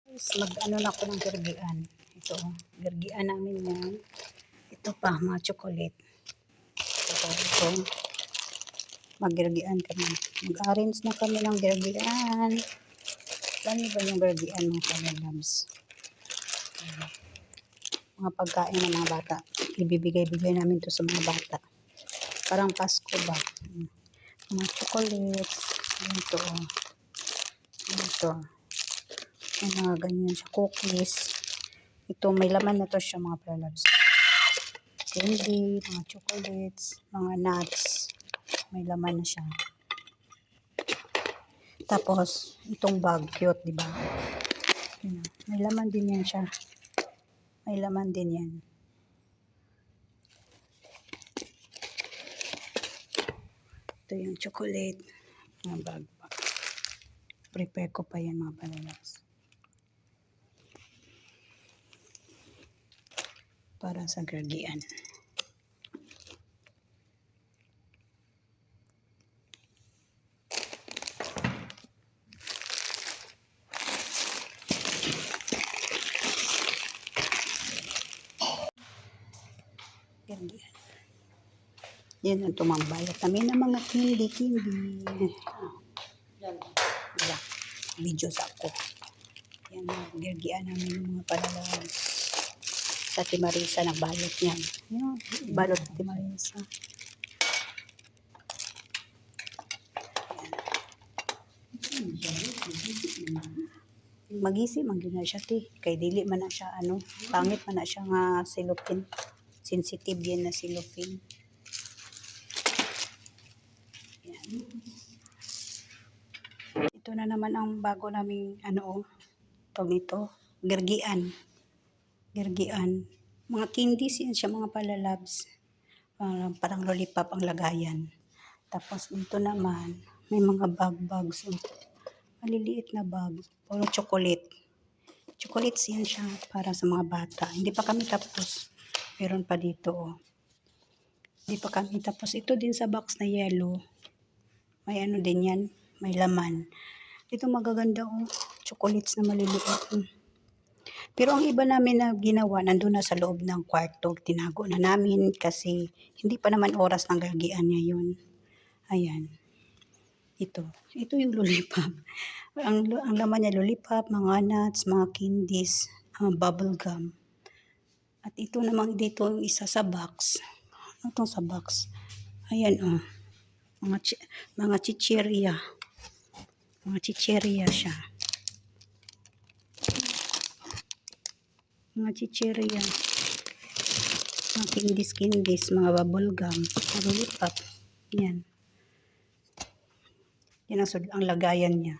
Mag-ano na ako ng gergian. Ito, gergian namin yan. Ito pa, mga chocolate. Ito. Mag-gergian kami. Mag-arrange na kami ng gergian. Alam ba yung gergian mga kalabs? Mga pagkain ng mga bata. Ibibigay-bigay namin to sa mga bata. Parang Pasko ba? Mga chocolates. Ito. Ito. May mga ganyan siya. Cookies. Ito, may laman na to siya mga kalabs. Candy, mga chocolates, mga nuts. May laman na siya. Tapos, itong bag, cute, di ba? May laman din yan siya. May laman din yan. Ito yung chocolate. Mga bag. Prepare ko pa yan mga palalas. Para sa gergian. Gergian. Yan ang tumambayat namin ng mga candy. Yan. Video sa ako. Yan ang gergian namin ng mga palalas. Sa Timarisa nagbalot niyan. Yan, balot sa Timarisa. Magisi man gyud na siya ti kay dili man na siya ano, pangit man na siya nga cellophane. Sensitive yan na cellophane. Yan. Ito na naman ang bago naming ano tawag nito, gergian. Gergian. Mga candies yan siya mga palalabs. Parang lollipop ang lagayan. Tapos dito naman may mga bags. Maliliit na bag. Puro chocolate. Chocolates yan siya para sa mga bata. Hindi pa kami tapos. Meron pa dito. Oh. Hindi pa kami tapos. Ito din sa box na yellow. May ano din yan. May laman. Dito magaganda oh. Chocolates na maliliit. Pero ang iba namin na ginawa, nandun na sa loob ng kwarto. Tinago na namin kasi hindi pa naman oras ng gergian niya yun. Ayan. Ito yung lollipop. Ang laman niya lollipop, mga nuts, mga candies, bubble gum. At ito naman dito yung isa sa box. Ano itong sa box? Ayan oh. Mga chichirya. Mga chichirya siya. Mga chichirya. Mga candies, mga bubble gum, mga lollipop. Yan. Yan ang lagayan niya.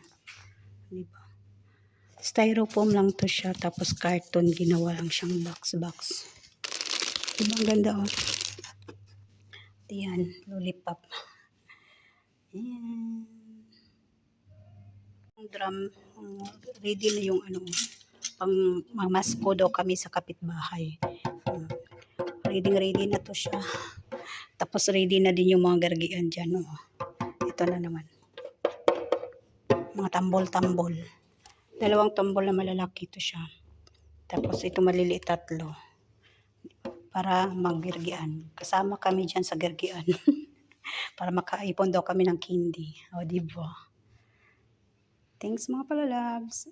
Diba? Styrofoam lang to siya. Tapos carton. Ginawa lang siyang box. Diba ang ganda oh. Yan. Lollipop. Yan. Ang drum. Ready na yung ano. Pang mamasko daw kami sa kapitbahay. Ready na to siya. Tapos ready na din yung mga gergian dyan. Oh. Ito na naman. Mga tambol. Dalawang tambol na malalaki ito siya. Tapos ito maliliit 3. Para mag-gergian. Kasama kami dyan sa gergian. Para makaipon daw kami ng candy. O diba? Thanks mga palalabs.